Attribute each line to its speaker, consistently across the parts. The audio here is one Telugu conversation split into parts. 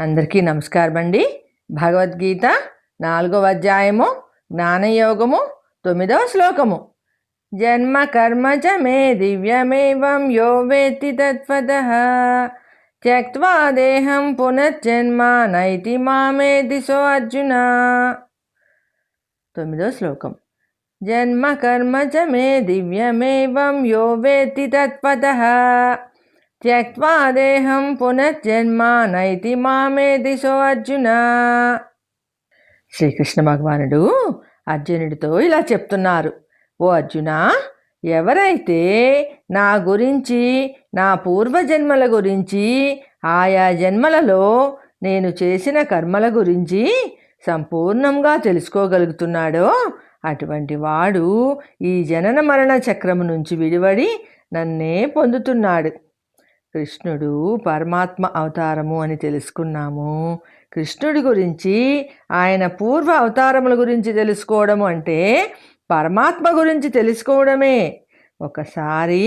Speaker 1: అందరికీ నమస్కారం అండి. భగవద్గీత 4వ అధ్యాయము జ్ఞానయోగము 9వ శ్లోకము. జన్మ కర్మ చ మే దివ్యమేవం యో వేత్తి తత్వతః త్యక్త్వా దేహం పునర్జన్మ నైతి మామేతి సో అర్జున. 9వ శ్లోకం. జన్మ కర్మ చ మే దివ్యమేవం యో వేత్తి తత్వతః త్యక్త్వా దేహం పునర్జన్మ నైతి మామేతి సో అర్జున. శ్రీకృష్ణ భగవానుడు అర్జునుడితో ఇలా చెప్తున్నారు. ఓ అర్జున, ఎవరైతే నా గురించి, నా పూర్వజన్మల గురించి, ఆయా జన్మలలో నేను చేసిన కర్మల గురించి సంపూర్ణంగా తెలుసుకోగలుగుతున్నాడో అటువంటి వాడు ఈ జనన మరణ చక్రము నుంచి విడివడి నన్నే పొందుతున్నాడు. కృష్ణుడు పరమాత్మ అవతారము అని తెలుసుకున్నాము. కృష్ణుడి గురించి, ఆయన పూర్వ అవతారముల గురించి తెలుసుకోవడము అంటే పరమాత్మ గురించి తెలుసుకోవడమే. ఒకసారి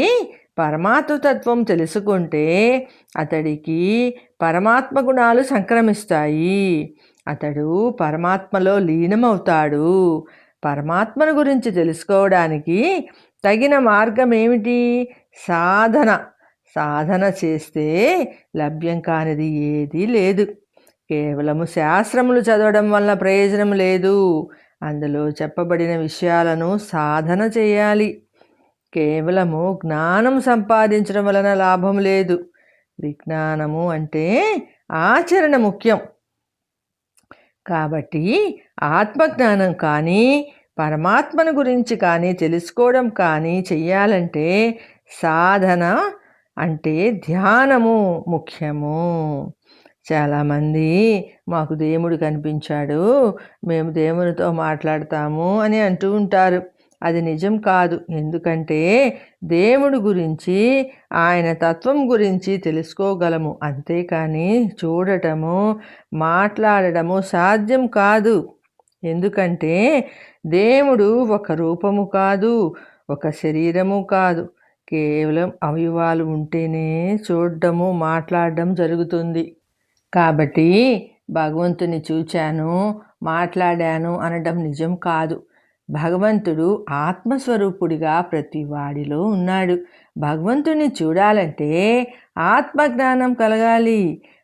Speaker 1: పరమాత్మతత్వం తెలుసుకుంటే అతడికి పరమాత్మ గుణాలు సంక్రమిస్తాయి. అతడు పరమాత్మలో లీనమవుతాడు. పరమాత్మను గురించి తెలుసుకోవడానికి తగిన మార్గం ఏమిటి? సాధన చేస్తే లభ్యం కానిది ఏదీ లేదు. కేవలము శాస్త్రములు చదవడం వల్ల ప్రయోజనం లేదు. అందులో చెప్పబడిన విషయాలను సాధన చేయాలి. కేవలము జ్ఞానం సంపాదించడం వలన లాభం లేదు. విజ్ఞానము అంటే ఆచరణ ముఖ్యం. కాబట్టి ఆత్మజ్ఞానం కానీ, పరమాత్మను గురించి కానీ తెలుసుకోవడం కానీ చెయ్యాలంటే సాధన అంటే ధ్యానము ముఖ్యము. చాలామంది మాకు దేవుడు కనిపించాడు, మేము దేవునితో మాట్లాడతాము అని అంటూ ఉంటారు. అది నిజం కాదు. ఎందుకంటే దేవుడి గురించి, ఆయన తత్వం గురించి తెలుసుకోగలము, అంతేకాని చూడటము, మాట్లాడటము సాధ్యం కాదు. ఎందుకంటే దేవుడు ఒక రూపము కాదు, ఒక శరీరము కాదు. కేవలం అవయవాలు ఉంటేనే చూడడము, మాట్లాడడం జరుగుతుంది. కాబట్టి భగవంతుని చూచాను, మాట్లాడాను అనడం నిజం కాదు. భగవంతుడు ఆత్మస్వరూపుడిగా ప్రతి వాడిలో ఉన్నాడు. భగవంతుని చూడాలంటే ఆత్మజ్ఞానం కలగాలి.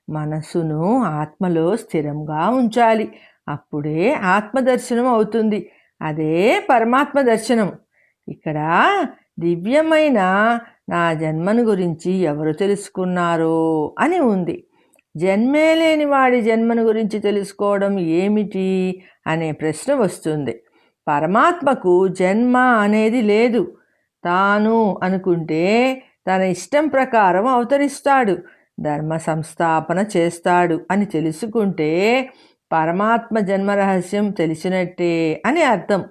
Speaker 1: మనస్సును ఆత్మలో స్థిరంగా ఉంచాలి. అప్పుడే ఆత్మదర్శనం అవుతుంది. అదే పరమాత్మ దర్శనం. ఇక్కడ దివ్యమైన నా జన్మను గురించి ఎవరు తెలుసుకున్నారో అని ఉంది. జన్మే లేని వాడి జన్మను గురించి తెలుసుకోవడం ఏమిటి అనే ప్రశ్న వస్తుంది. పరమాత్మకు జన్మ అనేది లేదు. తాను అనుకుంటే తన ఇష్టం ప్రకారం అవతరిస్తాడు, ధర్మ సంస్థాపన చేస్తాడు అని తెలుసుకుంటే పరమాత్మ జన్మ రహస్యం తెలిసినట్టే అని అర్థం.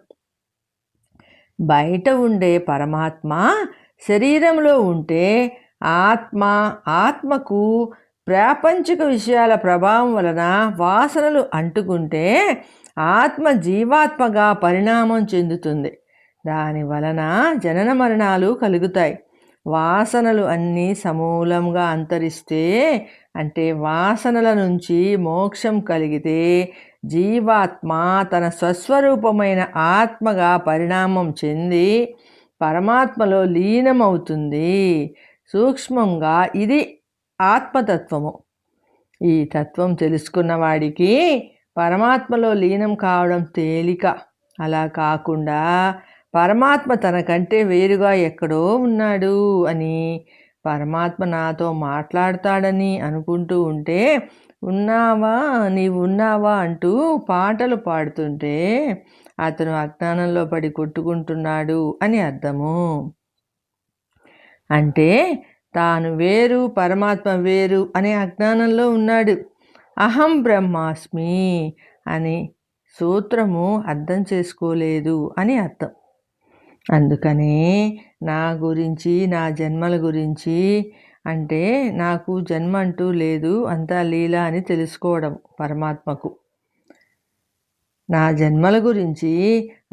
Speaker 1: బయట ఉండే పరమాత్మ శరీరంలో ఉంటే ఆత్మకు ప్రాపంచిక విషయాల ప్రభావం వలన వాసనలు అంటుకుంటే ఆత్మ జీవాత్మగా పరిణామం చెందుతుంది. దాని వలన జనన మరణాలు కలుగుతాయి. వాసనలు అన్నీ సమూలంగా అంతరిస్తే, అంటే వాసనల నుంచి మోక్షం కలిగితే జీవాత్మ తన స్వస్వరూపమైన ఆత్మగా పరిణామం చెంది పరమాత్మలో లీనమవుతుంది. సూక్ష్మంగా ఇది ఆత్మతత్వము. ఈ తత్వం తెలుసుకున్నవాడికి పరమాత్మలో లీనం కావడం తేలిక. అలా కాకుండా పరమాత్మ తనకంటే వేరుగా ఎక్కడో ఉన్నాడు అని, పరమాత్మ నాతో మాట్లాడతాడని అనుకుంటూ ఉంటే ఉన్నావా, నీవు ఉన్నావా అంటూ పాటలు పాడుతుంటే అతను అజ్ఞానంలో పడి కొట్టుకుంటున్నాడు అని అర్థము. అంటే తాను వేరు, పరమాత్మ వేరు అనే అజ్ఞానంలో ఉన్నాడు. అహం బ్రహ్మాస్మి అని సూత్రము అర్థం చేసుకోలేదు అని అర్థం. అందుకనే నా గురించి, నా జన్మల గురించి, అంటే నాకు జన్మ అంటూ లేదు, అంతా లీల అని తెలుసుకోవడం పరమాత్మకు. నా జన్మల గురించి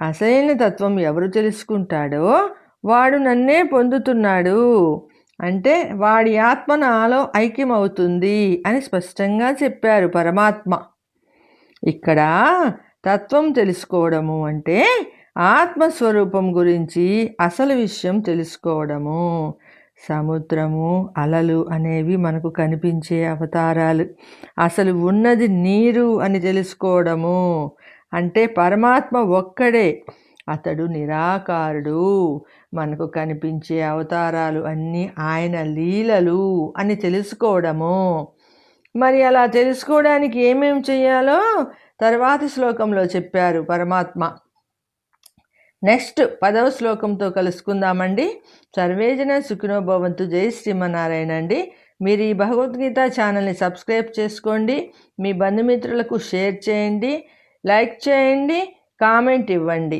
Speaker 1: అసలైన తత్వం ఎవరు తెలుసుకుంటాడో వాడు నన్నే పొందుతున్నాడు. అంటే వాడి ఆత్మ నాలో ఐక్యమవుతుంది అని స్పష్టంగా చెప్పారు పరమాత్మ. ఇక్కడ తత్వం తెలుసుకోవడము అంటే ఆత్మస్వరూపం గురించి అసలు విషయం తెలుసుకోవడము. సముద్రము, అలలు అనేవి మనకు కనిపించే అవతారాలు. అసలు ఉన్నది నీరు అని తెలుసుకోవడము అంటే పరమాత్మ ఒక్కడే, అతడు నిరాకారుడు. మనకు కనిపించే అవతారాలు అన్నీ ఆయన లీలలు అని తెలుసుకోవడము. మరి అలా తెలుసుకోవడానికి ఏమేం చేయాలో తర్వాతి శ్లోకంలో చెప్పారు పరమాత్మ. నెక్స్ట్ 10వ శ్లోకంతో కలుసుకుందామండి. సర్వేజన సుఖినో భవంతు. జై శ్రీమన్నారాయణ అండి. మీరు ఈ భగవద్గీత ఛానల్ని సబ్స్క్రైబ్ చేసుకోండి, మీ బంధుమిత్రులకు షేర్ చేయండి, లైక్ చేయండి, కామెంట్ ఇవ్వండి.